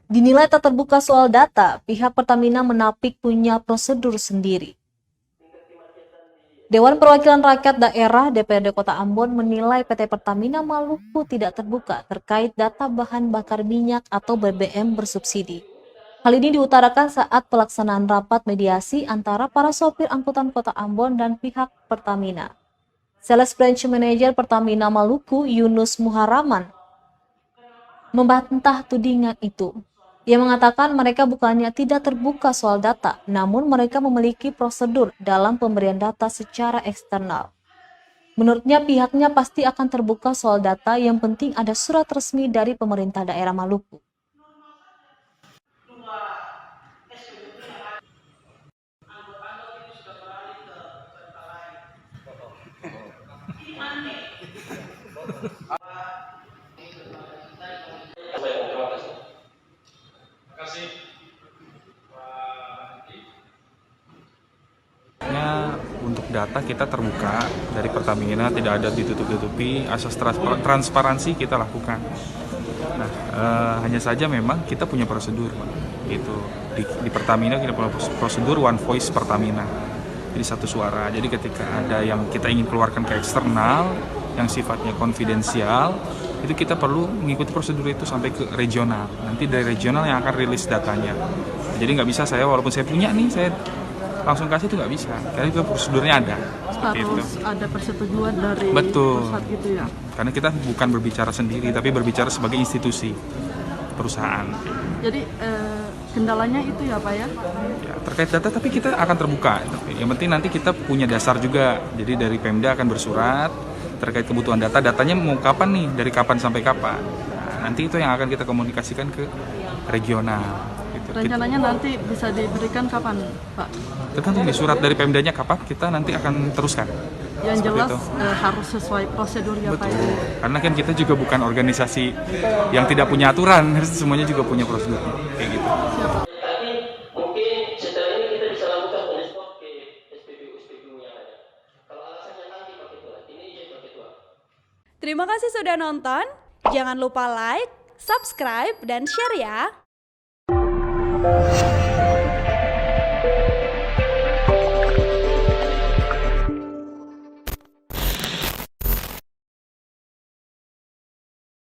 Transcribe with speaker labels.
Speaker 1: Dinilai tak terbuka soal data, pihak Pertamina menapik punya prosedur sendiri. Dewan Perwakilan Rakyat Daerah DPRD Kota Ambon menilai PT Pertamina Maluku tidak terbuka terkait data bahan bakar minyak atau BBM bersubsidi. Hal ini diutarakan saat pelaksanaan rapat mediasi antara para sopir angkutan Kota Ambon dan pihak Pertamina. Sales Branch Manager Pertamina Maluku, Yunus Muharaman, membantah tudingan itu. Ia mengatakan mereka bukannya tidak terbuka soal data, namun mereka memiliki prosedur dalam pemberian data secara eksternal. Menurutnya pihaknya pasti akan terbuka soal data, yang penting ada surat resmi dari pemerintah daerah Maluku.
Speaker 2: Untuk data kita terbuka dari Pertamina, tidak ada ditutup-tutupi, asas transparansi kita lakukan. Nah, hanya saja memang kita punya prosedur, gitu. Di Pertamina kita punya prosedur One Voice Pertamina, jadi satu suara. Jadi ketika ada yang kita ingin keluarkan ke eksternal, yang sifatnya konfidensial, itu kita perlu mengikuti prosedur itu sampai ke regional. Nanti dari regional yang akan rilis datanya. Jadi nggak bisa saya, walaupun saya punya nih, saya langsung kasih, itu nggak bisa, karena itu prosedurnya ada.
Speaker 3: Harus ada persetujuan dari
Speaker 2: Betul.
Speaker 3: pusat gitu ya.
Speaker 2: Karena kita bukan berbicara sendiri, tapi berbicara sebagai institusi perusahaan.
Speaker 3: Jadi kendalanya itu ya Pak ya?
Speaker 2: Ya, terkait data, tapi kita akan terbuka. Yang penting nanti kita punya dasar juga. Jadi dari Pemda akan bersurat terkait kebutuhan data. Datanya mau kapan nih, dari kapan sampai kapan. Nah, nanti itu yang akan kita komunikasikan ke regional. Gitu.
Speaker 3: Rencananya nanti bisa diberikan kapan Pak?
Speaker 2: Tergantung nih surat dari Pemdanya kapan, kita nanti akan teruskan.
Speaker 3: Yang
Speaker 2: Seperti
Speaker 3: jelas
Speaker 2: itu.
Speaker 3: harus sesuai prosedur ya Pak.
Speaker 2: Betul. Karena kan kita juga bukan organisasi yang tidak punya aturan, harus semuanya juga punya prosedur. Kayak gitu.
Speaker 4: Tapi mungkin setelah ini kita bisa lakukan on-the-spot ke SPBU yang ada. Kalau alasannya nanti pakai tuan, ini izin pakai tuan.
Speaker 5: Terima kasih sudah nonton. Jangan lupa like, subscribe, dan share ya.